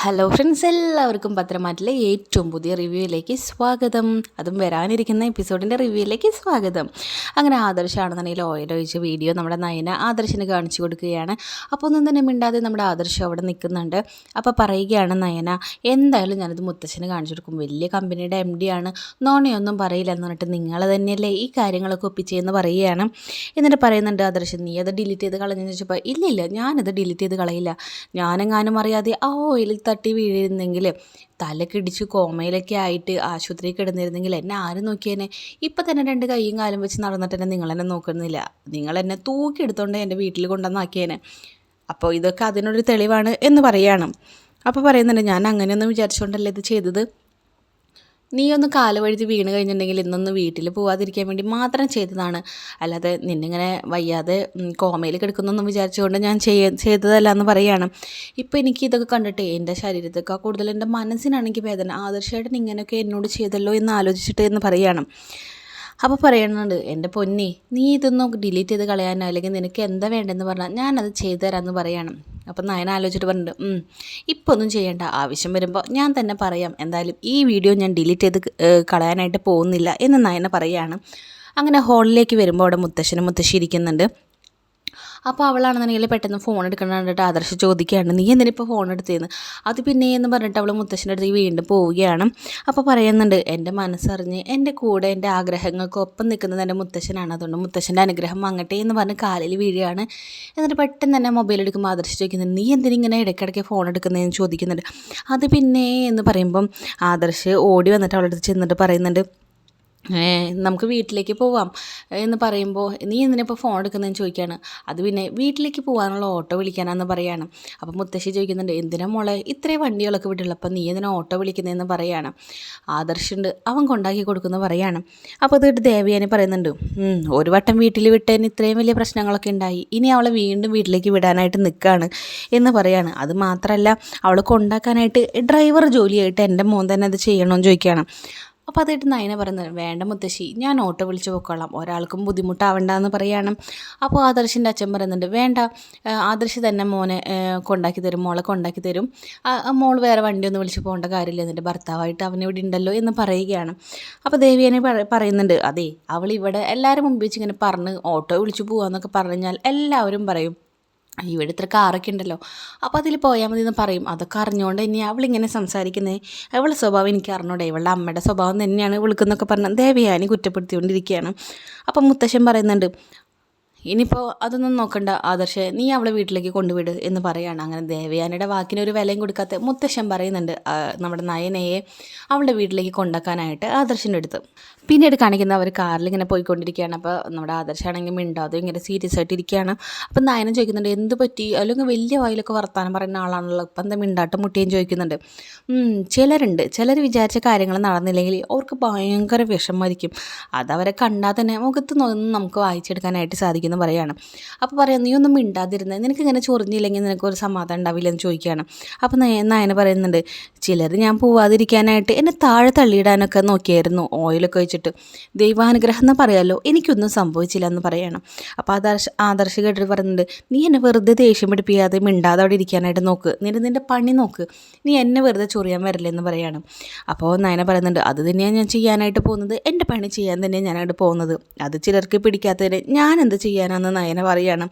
Hello friends, എല്ലാവർക്കും പത്രമാറ്റിലെ ഏറ്റവും പുതിയ റിവ്യൂയിലേക്ക് സ്വാഗതം. അതും വരാനിരിക്കുന്ന എപ്പിസോഡിൻ്റെ റിവ്യൂയിലേക്ക് സ്വാഗതം. അങ്ങനെ ആദർശാണെന്നുണ്ടെങ്കിൽ ഓയിൽ ഒഴിച്ച വീഡിയോ നമ്മുടെ നയന ആദർശിന് കാണിച്ചു കൊടുക്കുകയാണ്. അപ്പോൾ ഒന്നും തന്നെ മിണ്ടാതെ നമ്മുടെ ആദർശം അവിടെ നിൽക്കുന്നുണ്ട്. അപ്പോൾ പറയുകയാണ് നയന, എന്തായാലും ഞാനത് മുത്തശ്ശന് കാണിച്ചു കൊടുക്കും, വലിയ കമ്പനിയുടെ MD ആണ്, നോണയൊന്നും പറയില്ല എന്ന് പറഞ്ഞിട്ട് നിങ്ങൾ തന്നെയല്ലേ ഈ കാര്യങ്ങളൊക്കെ ഒപ്പിച്ചെന്ന് പറയുകയാണ്. എന്നിട്ട് പറയുന്നുണ്ട് ആദർശൻ, നീ അത് ഡിലീറ്റ് ചെയ്ത് കളഞ്ഞെന്ന് ചോദിച്ചപ്പോൾ ഇല്ലില്ല, ഞാനത് ഡിലീറ്റ് ചെയ്ത് കളയില്ല, ഞാനെങ്ങാനും അറിയാതെ ആ ഓയിലിൽ തട്ടി വീഴിരുന്നെങ്കിൽ, തലക്കിടിച്ച് കോമയിലൊക്കെ ആയിട്ട് ആശുപത്രിയിൽ കിടന്നിരുന്നെങ്കിൽ എന്നെ ആരും നോക്കിയേനെ? ഇപ്പം തന്നെ 2 കൈയും കാലും വെച്ച് നടന്നിട്ട് തന്നെ നിങ്ങളെന്നെ നോക്കുന്നില്ല, നിങ്ങളെന്നെ തൂക്കിയെടുത്തോണ്ട് എൻ്റെ വീട്ടിൽ കൊണ്ടുവന്നാക്കിയേനെ. അപ്പോൾ ഇതൊക്കെ അതിനൊരു തെളിവാണ് എന്ന് പറയുകയാണ്. അപ്പോൾ പറയുന്നുണ്ട്, ഞാൻ അങ്ങനെയൊന്നും വിചാരിച്ചുകൊണ്ടല്ലേ ഇത് ചെയ്തത്, നീ ഒന്ന് കാല് വഴുതി വീണ് കഴിഞ്ഞിട്ടുണ്ടെങ്കിൽ ഇന്നൊന്ന് വീട്ടിൽ പോവാതിരിക്കാൻ വേണ്ടി മാത്രം ചെയ്തതാണ്, അല്ലാതെ നിന്നിങ്ങനെ വയ്യാതെ കോമയിൽ കിടക്കുന്നൊന്നും വിചാരിച്ചുകൊണ്ട് ഞാൻ ചെയ്തതല്ല എന്ന് പറയുകയാണ്. ഇപ്പോൾ എനിക്ക് ഇതൊക്കെ കണ്ടിട്ട് എൻ്റെ ശരീരത്തേക്കാൾ കൂടുതൽ എൻ്റെ മനസ്സിനാണെങ്കിൽ വേദന, ആദർശമായിട്ട് ഇങ്ങനെയൊക്കെ എന്നോട് ചെയ്തല്ലോ എന്ന് ആലോചിച്ചിട്ട് എന്ന് പറയുകയാണ്. അപ്പോൾ പറയുന്നുണ്ട്, എൻ്റെ പൊന്നി, നീ ഇതൊന്നും ഡിലീറ്റ് ചെയ്ത് കളയാനോ അല്ലെങ്കിൽ നിനക്ക് എന്താ വേണ്ടതെന്ന് പറഞ്ഞാൽ ഞാനത് ചെയ്തു തരാമെന്ന് പറയാണ്. അപ്പം നയന ആലോചിച്ചിട്ട് പറഞ്ഞിട്ട്, ഇപ്പോൾ ഒന്നും ചെയ്യേണ്ട, ആവശ്യം വരുമ്പോൾ ഞാൻ തന്നെ പറയാം, എന്തായാലും ഈ വീഡിയോ ഞാൻ ഡിലീറ്റ് ചെയ്ത് കളയാനായിട്ട് പോകുന്നില്ല എന്ന് നയന പറയുകയാണ്. അങ്ങനെ ഹോളിലേക്ക് വരുമ്പോൾ അവിടെ മുത്തശ്ശനും മുത്തശ്ശി ഇരിക്കുന്നുണ്ട്. അപ്പോൾ അവളാണെന്നുണ്ടെങ്കിൽ പെട്ടെന്ന് ഫോൺ എടുക്കണം കണ്ടിട്ട് ആദർശ് ചോദിക്കുകയാണ്, നീ എന്തിനിപ്പോൾ ഫോൺ എടുത്തതെന്ന്. അത് പിന്നെ എന്ന് പറഞ്ഞിട്ട് അവൾ മുത്തശ്ശൻ്റെ അടുത്ത് വീണ്ടും പോവുകയാണ്. അപ്പോൾ പറയുന്നുണ്ട്, എൻ്റെ മനസ്സറിഞ്ഞ് എൻ്റെ കൂടെ എൻ്റെ ആഗ്രഹങ്ങൾക്ക് ഒപ്പം നിൽക്കുന്നത് എൻ്റെ മുത്തശ്ശനാണ്, അതുകൊണ്ട് മുത്തശ്ശൻ്റെ അനുഗ്രഹം വാങ്ങട്ടെ എന്ന് പറഞ്ഞ് കാലിൽ വീഴുകയാണ്. എന്നിട്ട് പെട്ടെന്ന് തന്നെ മൊബൈൽ എടുക്കുമ്പോൾ ആദർശ് ചോദിക്കുന്നുണ്ട്, നീ എന്തിനിങ്ങനെ ഇടയ്ക്കിടയ്ക്ക് ഫോൺ എടുക്കുന്നതെന്ന് ചോദിക്കുന്നുണ്ട്. അത് പിന്നെ എന്ന് പറയുമ്പം ആദർശ് ഓടി വന്നിട്ട് അവളുടെ അടുത്ത് ചെന്നിട്ട് പറയുന്നുണ്ട്, നമുക്ക് വീട്ടിലേക്ക് പോവാം എന്ന് പറയുമ്പോൾ നീ എന്തിനിപ്പോൾ ഫോൺ എടുക്കുന്നതെന്ന് ചോദിക്കുകയാണ്. അത് പിന്നെ വീട്ടിലേക്ക് പോകാനുള്ള ഓട്ടോ വിളിക്കാനാണെന്ന് പറയുകയാണ്. അപ്പോൾ മുത്തശ്ശി ചോദിക്കുന്നുണ്ട്, എന്തിനാ മോളെ ഇത്രയും വണ്ടികളൊക്കെ വിട്ടുള്ളപ്പോൾ നീ എന്തിനാ ഓട്ടോ വിളിക്കുന്നതെന്ന് പറയുകയാണ്. ആദർശുണ്ട്, അവൻ കൊണ്ടാക്കി കൊടുക്കുമെന്ന് പറയുകയാണ്. അപ്പോൾ അത് ദേവയാനി പറയുന്നുണ്ട്, ഒരു വട്ടം വീട്ടിൽ വിട്ടതിന് ഇത്രയും വലിയ പ്രശ്നങ്ങളൊക്കെ ഉണ്ടായി, ഇനി അവളെ വീണ്ടും വീട്ടിലേക്ക് വിടാനായിട്ട് നിൽക്കുകയാണ് എന്ന് പറയുകയാണ്. അത് മാത്രമല്ല, അവൾ കൊണ്ടാക്കാനായിട്ട് ഡ്രൈവർ ജോലിയായിട്ട് എൻ്റെ മോൻ തന്നെ അത് ചെയ്യണമെന്ന് ചോദിക്കുകയാണ്. അപ്പോൾ അതായിട്ട് നയന പറയുന്നത്, വേണ്ട മുത്തശ്ശി, ഞാൻ ഓട്ടോ വിളിച്ച് പോയിക്കോളാം, ഒരാൾക്കും ബുദ്ധിമുട്ടാവണ്ടെന്ന് പറയുകയാണ്. അപ്പോൾ ആദർശിൻ്റെ അച്ഛൻ പറയുന്നുണ്ട്, വേണ്ട, ആദർശ് തന്നെ മോനെ കൊണ്ടാക്കി തരും, മോളെ കൊണ്ടാക്കി തരും, മോൾ വേറെ വണ്ടിയൊന്നും വിളിച്ച് പോകേണ്ട കാര്യമില്ല, എന്നിട്ട് ഭർത്താവായിട്ട് അവനിവിടെ ഉണ്ടല്ലോ എന്ന് പറയുകയാണ്. അപ്പോൾ ദേവിയനെ പറയുന്നുണ്ട്, അതെ, അവളിവിടെ എല്ലാവരും മുമ്പ് വെച്ച് ഇങ്ങനെ പറഞ്ഞ് ഓട്ടോ വിളിച്ച് പോകാമെന്നൊക്കെ പറഞ്ഞാൽ എല്ലാവരും പറയും, ഇവിടെ ഇത്ര കാറൊക്കെ ഉണ്ടല്ലോ, അപ്പോൾ അതിൽ പോയാൽ മതി എന്ന് പറയും. അതൊക്കെ അറിഞ്ഞുകൊണ്ട് ഇനി അവളിങ്ങനെ സംസാരിക്കുന്നത്, അവളുടെ സ്വഭാവം എനിക്ക് അറിഞ്ഞൂടെ, ഇവളുടെ അമ്മയുടെ സ്വഭാവം തന്നെയാണ് വിളിക്കുന്നൊക്കെ പറഞ്ഞ് ദേവയാനി കുറ്റപ്പെടുത്തിക്കൊണ്ടിരിക്കുകയാണ്. അപ്പം മുത്തശ്ശൻ പറയുന്നുണ്ട്, ഇനിയിപ്പോൾ അതൊന്നും നോക്കണ്ട ആദർശ്, നീ അവളെ വീട്ടിലേക്ക് കൊണ്ടുവിട് എന്ന് പറയുകയാണ്. അങ്ങനെ ദേവയാനിയുടെ വാക്കിനൊരു വിലയും കൊടുക്കാത്ത മുത്തശ്ശൻ പറയുന്നുണ്ട് നമ്മുടെ നയനയെ അവളുടെ വീട്ടിലേക്ക് കൊണ്ടാക്കാനായിട്ട് ആദർശിൻ്റെ അടുത്ത്. പിന്നീട് കാണിക്കുന്ന അവർ കാറിൽ ഇങ്ങനെ പോയിക്കൊണ്ടിരിക്കുകയാണ്. അപ്പോൾ നമ്മുടെ ആദർശാണെങ്കിൽ മിണ്ടാതെ ഇങ്ങനെ സീരിയസ് ആയിട്ട് ഇരിക്കുകയാണ്. അപ്പം നയനം ചോദിക്കുന്നുണ്ട്, എന്ത് പറ്റി, അല്ലെങ്കിൽ വലിയ വായിലൊക്കെ വർത്താനം പറയുന്ന ആളാണല്ലോ, ഇപ്പം എന്താ മിണ്ടാട്ടം മുട്ടിയും ചോദിക്കുന്നുണ്ട്. ചിലർ വിചാരിച്ച കാര്യങ്ങൾ നടന്നില്ലെങ്കിൽ അവർക്ക് ഭയങ്കര വിഷമമായിരിക്കും, അതവരെ കണ്ടാൽ തന്നെ മുഖത്ത് നോന്ന് നമുക്ക് വായിച്ചെടുക്കാനായിട്ട് സാധിക്കുന്നു പറയാണ്. അപ്പോൾ പറയാം, നീ ഒന്നും മിണ്ടാതിരുന്നത്, നിനക്ക് ഇങ്ങനെ ചൊറിഞ്ഞില്ലെങ്കിൽ നിനക്കൊരു സമാധാനം ഉണ്ടാവില്ല എന്ന് ചോദിക്കുകയാണ്. അപ്പോൾ നയന പറയുന്നുണ്ട്, ചിലർ ഞാൻ പോവാതിരിക്കാനായിട്ട് എന്നെ താഴെ തള്ളിയിടാനൊക്കെ നോക്കിയായിരുന്നു, ഓയിലൊക്കെ വെച്ചിട്ട്, ദൈവാനുഗ്രഹം എന്ന് പറയാമല്ലോ, എനിക്കൊന്നും സംഭവിച്ചില്ല എന്ന് പറയണം. അപ്പോൾ ആദർശ് കേട്ടിട്ട് പറയുന്നുണ്ട്, നീ എന്നെ വെറുതെ ദേഷ്യം പിടിപ്പിക്കാതെ മിണ്ടാതെ അവിടെ ഇരിക്കാനായിട്ട് നോക്ക്, നിന്റെ പണി നോക്ക്, നീ എന്നെ വെറുതെ ചൊറിയാൻ വരില്ല എന്ന് പറയാണ്. അപ്പോൾ നയന പറയുന്നുണ്ട്, അത് തന്നെയാണ് ഞാൻ ചെയ്യാനായിട്ട് പോകുന്നത്, എൻ്റെ പണി ചെയ്യാൻ തന്നെയാണ് ഞാനവിടെ പോകുന്നത്, അത് ചിലർക്ക് പിടിക്കാത്തതിന് ഞാൻ എന്ത് ചെയ്യാനാണെന്ന് നയന പറയുകയാണ്.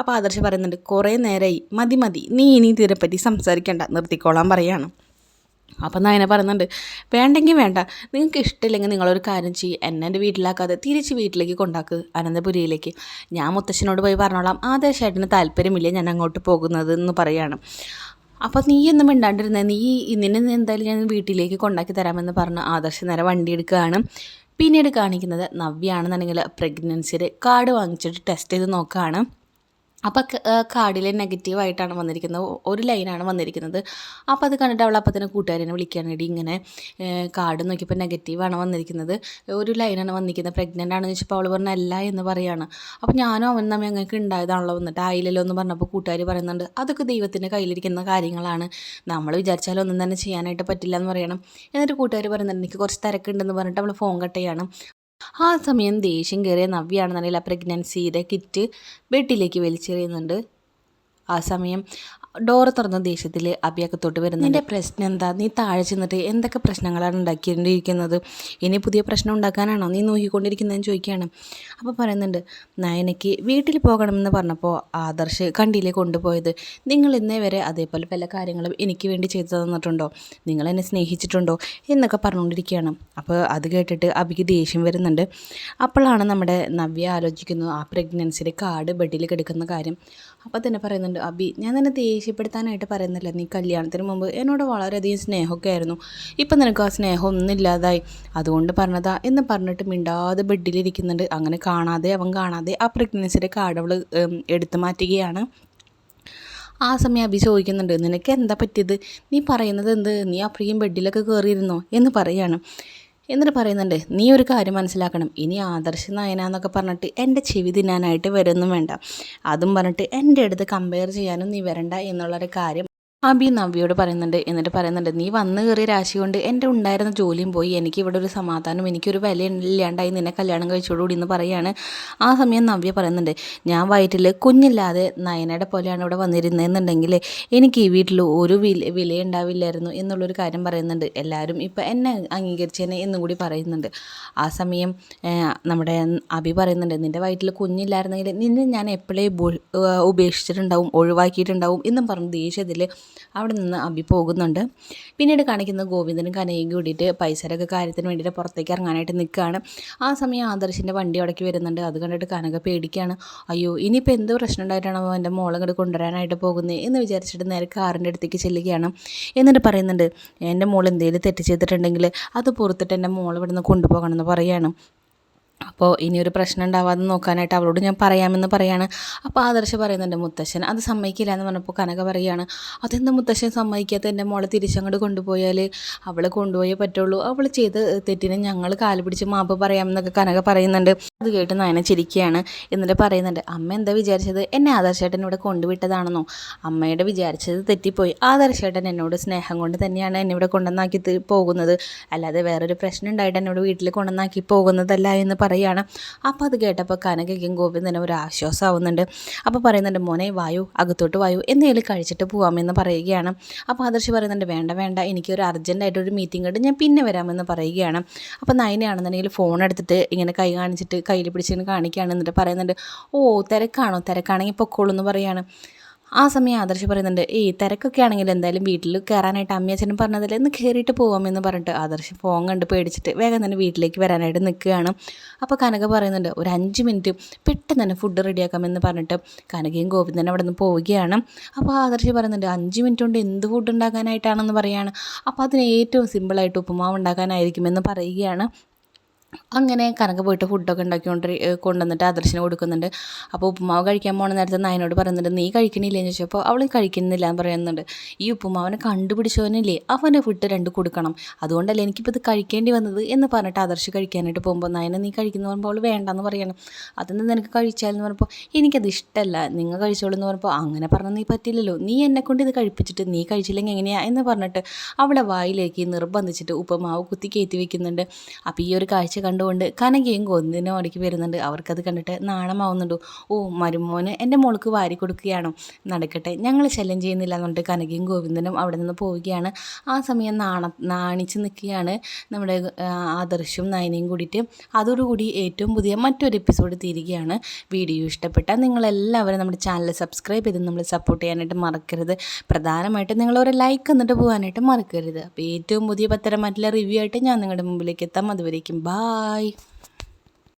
അപ്പോൾ ആദർശ് പറയുന്നുണ്ട്, കുറേ നേരമായി, മതി, നീ ഇനി ഇതിനെപ്പറ്റി സംസാരിക്കേണ്ട, നിർത്തിക്കോളാൻ പറയുകയാണ്. അപ്പം നയന പറയുന്നുണ്ട്, വേണ്ടെങ്കിൽ വേണ്ട, നിങ്ങൾക്ക് ഇഷ്ടമില്ലെങ്കിൽ നിങ്ങളൊരു കാര്യം ചെയ്യും, എൻ്റെ വീട്ടിലാക്കാതെ തിരിച്ച് വീട്ടിലേക്ക് കൊണ്ടാക്ക്, അനന്തപുരിയിലേക്ക്, ഞാൻ മുത്തശ്ശനോട് പോയി പറഞ്ഞോളാം, ആദർശേട്ടന് താല്പര്യമില്ല ഞാൻ അങ്ങോട്ട് പോകുന്നത് എന്ന് പറയുകയാണ്. അപ്പോൾ നീ ഒന്നും മിണ്ടാണ്ടിരുന്നേ, നിന്നെ എന്തായാലും ഞാൻ വീട്ടിലേക്ക് കൊണ്ടാക്കി തരാമെന്ന് പറഞ്ഞ് ആദർശ് നേരെ വണ്ടി എടുക്കുകയാണ്. പിന്നീട് കാണിക്കുന്നത് നവ്യാണെന്നുണ്ടെങ്കിൽ പ്രഗ്നൻസിയുടെ കാർഡ് വാങ്ങിച്ചിട്ട് ടെസ്റ്റ് ചെയ്ത് നോക്കുകയാണ്. അപ്പോൾ കാർഡിൽ നെഗറ്റീവായിട്ടാണ് വന്നിരിക്കുന്നത്, ഒരു ലൈനാണ് വന്നിരിക്കുന്നത്. അപ്പോൾ അത് കണ്ടിട്ട് അവൾ അപ്പം തന്നെ കൂട്ടുകാരനെ വിളിക്കാനായിട്ട് ഇങ്ങനെ കാർഡ് നോക്കിയപ്പോൾ നെഗറ്റീവാണ് വന്നിരിക്കുന്നത്, ഒരു ലൈനാണ് വന്നിരിക്കുന്നത്, പ്രഗ്നൻ്റ് ആണെന്ന് ചോദിച്ചപ്പോൾ അവൾ പറഞ്ഞ അല്ല എന്ന് പറയുകയാണ്. അപ്പോൾ ഞാനും അവൻ തമ്മിൽ ഞങ്ങൾക്ക് ഉണ്ടായതാണല്ലോ, വന്നിട്ട് ആയില്ലല്ലോ എന്ന് പറഞ്ഞപ്പോൾ കൂട്ടുകാർ പറയുന്നുണ്ട്, അതൊക്കെ ദൈവത്തിൻ്റെ കയ്യിലിരിക്കുന്ന കാര്യങ്ങളാണ്, നമ്മൾ വിചാരിച്ചാലും ഒന്നും തന്നെ ചെയ്യാനായിട്ട് പറ്റില്ല എന്ന് പറയണം. എന്നിട്ട് കൂട്ടുകാർ പറയുന്നുണ്ട്, എനിക്ക് കുറച്ച് തിരക്കുണ്ടെന്ന് പറഞ്ഞിട്ട് അവൾ ഫോൺ കട്ട് ചെയ്യണം. ആ സമയം ദേഷ്യം കയറിയ നവ്യാണെന്നുണ്ടെങ്കിൽ ആ പ്രഗ്നൻസിയുടെ കിറ്റ് ബെഡിലേക്ക് വലിച്ചെറിയുന്നുണ്ട്. ആ സമയം ഡോറ് തുറന്ന ദേഷ്യത്തിൽ അബി അകത്തോട്ട് വരുന്നത്. നിൻ്റെ പ്രശ്നം എന്താ? നീ താഴെ ചെന്നിട്ട് എന്തൊക്കെ പ്രശ്നങ്ങളാണ് ഉണ്ടാക്കിയിരിക്കുന്നത്? ഇനി പുതിയ പ്രശ്നം ഉണ്ടാക്കാനാണോ നീ നോക്കിക്കൊണ്ടിരിക്കുന്നതെന്ന് ചോദിക്കുകയാണ്. അപ്പോൾ പറയുന്നുണ്ട്, നയനയ്ക്ക് വീട്ടിൽ പോകണമെന്ന് പറഞ്ഞപ്പോൾ ആദർശ് കണ്ടിയിലേ കൊണ്ടുപോയത്. നിങ്ങൾ ഇന്നേ വരെ അതേപോലെ പല കാര്യങ്ങളും എനിക്ക് വേണ്ടി ചെയ്തു തന്നിട്ടുണ്ടോ? നിങ്ങൾ എന്നെ സ്നേഹിച്ചിട്ടുണ്ടോ എന്നൊക്കെ പറഞ്ഞുകൊണ്ടിരിക്കുകയാണ്. അപ്പോൾ അത് കേട്ടിട്ട് അബിക്ക് ദേഷ്യം വരുന്നുണ്ട്. അപ്പോഴാണ് നമ്മുടെ നവ്യ ആലോചിക്കുന്നു ആ പ്രഗ്നൻസിയുടെ കാർഡ് ബെഡിൽ കിടക്കുന്ന കാര്യം. അപ്പോൾ തന്നെ പറയുന്നുണ്ട്, അബി ഞാൻ നിന്നെ ദേഷ്യപ്പെടുത്താനായിട്ട് പറയുന്നില്ല. നീ കല്യാണത്തിന് മുമ്പ് എന്നോട് വളരെയധികം സ്നേഹമൊക്കെ ആയിരുന്നു. ഇപ്പം നിനക്ക് ആ സ്നേഹം ഒന്നും ഇല്ലാതായി, അതുകൊണ്ട് പറഞ്ഞതാ എന്ന് പറഞ്ഞിട്ട് മിണ്ടാതെ ബെഡിലിരിക്കുന്നുണ്ട്. അങ്ങനെ അവൻ കാണാതെ ആ പ്രഗ്നൻസിയുടെ കാർഡ് അവൾ എടുത്തു മാറ്റുകയാണ്. ആ സമയം അബി ചോദിക്കുന്നുണ്ട്, നിനക്ക് എന്താ പറ്റിയത്? നീ പറയുന്നത് എന്ത്? നീ അപ്പുറയും ബെഡിലൊക്കെ കയറിയിരുന്നോ എന്ന് പറയാണ്. എന്നിട്ട് പറയുന്നുണ്ട്, നീ ഒരു കാര്യം മനസ്സിലാക്കണം, ഇനി ആദർശ് നയന എന്നൊക്കെ പറഞ്ഞിട്ട് എൻ്റെ ചെവി തിന്നാനായിട്ട് വരുമൊന്നും വേണ്ട. അതും പറഞ്ഞിട്ട് എൻ്റെ അടുത്ത് കമ്പയർ ചെയ്യാനും നീ വരണ്ട എന്നുള്ളൊരു കാര്യം അബി നവ്യയോട് പറയുന്നുണ്ട്. എന്നിട്ട് പറയുന്നുണ്ട്, നീ വന്നു കയറിയ രാശി കൊണ്ട് എൻ്റെ ഉണ്ടായിരുന്ന ജോലിയും പോയി, എനിക്ക് ഇവിടെ ഒരു സമാധാനം, എനിക്കൊരു വില ഇല്ലാണ്ടായി നിന്നെ കല്യാണം കഴിച്ചോടുകൂടി എന്ന് പറയുകയാണ്. ആ സമയം നവ്യ പറയുന്നുണ്ട്, ഞാൻ വയറ്റിൽ കുഞ്ഞില്ലാതെ നയനയുടെ പോലെയാണ് ഇവിടെ വന്നിരുന്നതെന്നുണ്ടെങ്കിൽ എനിക്ക് ഈ വീട്ടിൽ ഒരു വിലയുണ്ടാവില്ലായിരുന്നു എന്നുള്ളൊരു കാര്യം പറയുന്നുണ്ട്. എല്ലാവരും ഇപ്പം എന്നെ അംഗീകരിച്ചേനെ എന്നും കൂടി പറയുന്നുണ്ട്. ആ സമയം നമ്മുടെ അബി പറയുന്നുണ്ട്, നിൻ്റെ വയറ്റിൽ കുഞ്ഞില്ലായിരുന്നെങ്കിൽ നിന്നെ ഞാൻ എപ്പോഴേ ഉപേക്ഷിച്ചിട്ടുണ്ടാവും, ഒഴിവാക്കിയിട്ടുണ്ടാവും എന്നും പറഞ്ഞ് ദേഷ്യത്തിൽ അവിടെ നിന്ന് അബി പോകുന്നുണ്ട്. പിന്നീട് കാണിക്കുന്നത് ഗോവിന്ദനും കനയും കൂടിയിട്ട് പൈസയുടെ കാര്യത്തിന് വേണ്ടിയിട്ട് പുറത്തേക്ക് ഇറങ്ങാനായിട്ട് നിൽക്കുകയാണ്. ആ സമയം ആദർശിൻ്റെ വണ്ടി അടക്കി വരുന്നുണ്ട്. അത് കണ്ടിട്ട് കനക പേടിക്കുകയാണ്. അയ്യോ ഇനിയിപ്പോൾ എന്ത് പ്രശ്നം ഉണ്ടായിട്ടാണോ എൻ്റെ മോളെ ഇങ്ങോട്ട് കൊണ്ടുവരാനായിട്ട് പോകുന്നത് എന്ന് വിചാരിച്ചിട്ട് നേരെ കാറിൻ്റെ അടുത്തേക്ക് ചെല്ലുകയാണ്. എന്നിട്ട് പറയുന്നുണ്ട്, എൻ്റെ മോൾ എന്തെങ്കിലും തെറ്റ് ചെയ്തിട്ടുണ്ടെങ്കിൽ അത് പുറത്തിട്ട് എൻ്റെ മോൾ ഇവിടെ നിന്ന് കൊണ്ടുപോകണമെന്ന് പറയുകയാണ്. അപ്പോൾ ഇനിയൊരു പ്രശ്നം ഉണ്ടാവാതെ നോക്കാനായിട്ട് അവളോട് ഞാൻ പറയാമെന്ന് പറയാണ്. അപ്പോൾ ആദർശ് പറയുന്നുണ്ട്, മുത്തശ്ശൻ അത് സമ്മതിക്കില്ല എന്ന് പറഞ്ഞപ്പോൾ കനക പറയുകയാണ്, അതെന്താ മുത്തശ്ശൻ സമ്മതിക്കാത്ത? എൻ്റെ മോളെ തിരിച്ചങ്ങോട്ട് കൊണ്ടുപോയാൽ അവളെ കൊണ്ടുപോയേ പറ്റുള്ളൂ, അവൾ ചെയ്ത് തെറ്റിന് ഞങ്ങൾ കാല് പിടിച്ച് മാപ്പ് പറയാമെന്നൊക്കെ കനക പറയുന്നുണ്ട്. അത് കേട്ട് നയന ചിരിക്കുകയാണ്. എന്നിട്ട് പറയുന്നുണ്ട്, അമ്മ എന്താ വിചാരിച്ചത്? എന്നെ ആദർശേട്ടൻ ഇവിടെ കൊണ്ടുവിട്ടതാണെന്നോ? അമ്മയുടെ വിചാരിച്ചത് തെറ്റിപ്പോയി. ആദർശേട്ടൻ എന്നോട് സ്നേഹം കൊണ്ട് തന്നെയാണ് എന്നെ ഇവിടെ കൊണ്ടുവന്നാക്കി പോകുന്നത്, അല്ലാതെ വേറൊരു പ്രശ്നം ഉണ്ടായിട്ട് എന്നോട് വീട്ടിൽ കൊണ്ടുവന്നാക്കി പോകുന്നതല്ല എന്ന് പറയുകയാണ്. അപ്പോൾ അത് കേട്ടപ്പോൾ കനകയ്ക്കും ഗോവിന്ദനും ഒരു ആശ്വാസമാവുന്നുണ്ട്. അപ്പോൾ പറയുന്നുണ്ട്, മോനെ വായു, അകത്തോട്ട് വായു, എന്തെങ്കിലും കഴിച്ചിട്ട് പോകാമെന്ന് പറയുകയാണ്. അപ്പോൾ ആദർശ് പറയുന്നുണ്ട്, വേണ്ട വേണ്ട, എനിക്കൊരു അർജൻറ്റായിട്ടൊരു മീറ്റിംഗ് ഉണ്ട്, ഞാൻ പിന്നെ വരാമെന്ന് പറയുകയാണ്. അപ്പോൾ നയനയാണെന്നുണ്ടെങ്കിൽ ഫോൺ എടുത്തിട്ട് ഇങ്ങനെ കൈ കാണിച്ചിട്ട് കയ്യിൽ പിടിച്ചിങ്ങനെ കാണിക്കുകയാണ്. എന്നിട്ട് പറയുന്നുണ്ട്, ഓ തിരക്കാണെങ്കിൽ പൊക്കോളൂ എന്ന് പറയുകയാണ്. ആ സമയം ആദർശ് പറയുന്നുണ്ട്, തിരക്കൊക്കെ ആണെങ്കിൽ എന്തായാലും വീട്ടിൽ കയറാനായിട്ട് അമ്മയച്ഛനും പറഞ്ഞതല്ലേ, ഒന്ന് കയറിയിട്ട് പോകാമെന്ന് പറഞ്ഞിട്ട് ആദർശ് ഫോൺ കണ്ട് പേടിച്ചിട്ട് വേഗം തന്നെ വീട്ടിലേക്ക് വരാനായിട്ട് നിൽക്കുകയാണ്. അപ്പോൾ കനക പറയുന്നുണ്ട്, ഒരു 5 മിനിറ്റ് പെട്ടെന്ന് തന്നെ ഫുഡ് റെഡിയാക്കാമെന്ന് പറഞ്ഞിട്ട് കനകയും ഗോവിന്ദനും അവിടെ നിന്ന് പോവുകയാണ്. അപ്പോൾ ആദർശ് പറയുന്നുണ്ട്, 5 മിനിറ്റ് കൊണ്ട് എന്ത് ഫുഡ് ഉണ്ടാക്കാനായിട്ടാണെന്ന് പറയുകയാണ്. അപ്പോൾ അതിന് ഏറ്റവും സിമ്പിളായിട്ട് ഉപ്പുമാവ് ഉണ്ടാക്കാനായിരിക്കുമെന്ന് പറയുകയാണ്. അങ്ങനെ കനക പോയിട്ട് ഫുഡൊക്കെ കൊണ്ടുവന്നിട്ട് ആദർശിന് കൊടുക്കുന്നുണ്ട്. അപ്പോൾ ഉപ്പുമാവ് കഴിക്കാൻ പോണ നേരത്തെ നയനോട് പറയുന്നുണ്ട്, നീ കഴിക്കണില്ലേ എന്ന് ചോദിച്ചപ്പോൾ അവൾ കഴിക്കുന്നില്ല എന്ന് പറയുന്നുണ്ട്. ഈ ഉപ്പുമാവനെ കണ്ടുപിടിച്ചവനില്ലേ, അവൻ്റെ ഫുഡ് 2 കൊടുക്കണം, അതുകൊണ്ടല്ലേ എനിക്കിപ്പോൾ ഇത് കഴിക്കേണ്ടി വന്നത് എന്ന് പറഞ്ഞിട്ട് ആദർശ് കഴിക്കാനായിട്ട് പോകുമ്പോൾ നയന നീ കഴിക്കുന്ന പറയുമ്പോൾ അവൾ വേണ്ടെന്ന് പറയണം. അതൊന്നും നിനക്ക് കഴിച്ചാലെന്ന് പറഞ്ഞപ്പോൾ എനിക്കത് ഇഷ്ടമല്ല, നിങ്ങൾ കഴിച്ചോളൂ എന്ന് പറഞ്ഞപ്പോൾ അങ്ങനെ പറഞ്ഞാൽ നീ പറ്റില്ലല്ലോ, നീ എന്നെക്കൊണ്ട് ഇത് കഴിപ്പിച്ചിട്ട് നീ കഴിച്ചില്ലെങ്കിൽ എങ്ങനെയാണ് എന്ന് പറഞ്ഞിട്ട് അവളെ വായിലേക്ക് നിർബന്ധിച്ചിട്ട് ഉപ്പുമാവ് കുത്തി കയറ്റി വെക്കുന്നുണ്ട്. അപ്പോൾ ഈ ഒരു കാഴ്ച കണ്ടുകൊണ്ട് കനകയും ഗോവിന്ദനും അവിടേക്ക് വരുന്നുണ്ട്. അവർക്കത് കണ്ടിട്ട് നാണമാവുന്നുണ്ട്. ഓ മരുമോന് എൻ്റെ മോൾക്ക് വാരി കൊടുക്കുകയാണോ, നടക്കട്ടെ, ഞങ്ങൾ ശല്യം ചെയ്യുന്നില്ല എന്നുകൊണ്ട് കനകയും ഗോവിന്ദനും അവിടെ നിന്ന് പോവുകയാണ്. ആ സമയം നാണിച്ച് നിൽക്കുകയാണ് നമ്മുടെ ആദർശും നയനയും കൂടിയിട്ട്. അതോടുകൂടി ഏറ്റവും പുതിയ മറ്റൊരു എപ്പിസോഡ് തീരുകയാണ്. വീഡിയോ ഇഷ്ടപ്പെട്ടാൽ നിങ്ങളെല്ലാവരും നമ്മുടെ ചാനൽ സബ്സ്ക്രൈബ് ചെയ്ത് നമ്മൾ സപ്പോർട്ട് ചെയ്യാനായിട്ട് മറക്കരുത്. പ്രധാനമായിട്ടും നിങ്ങളൊരു ലൈക്ക് എന്നിട്ട് പോകാനായിട്ട് മറക്കരുത്. അപ്പോൾ ഏറ്റവും പുതിയ പത്തരമായിട്ടുള്ള റിവ്യൂ ആയിട്ട് ഞാൻ നിങ്ങളുടെ മുമ്പിലേക്ക് എത്താം. അതുവരേക്കും ബായ്.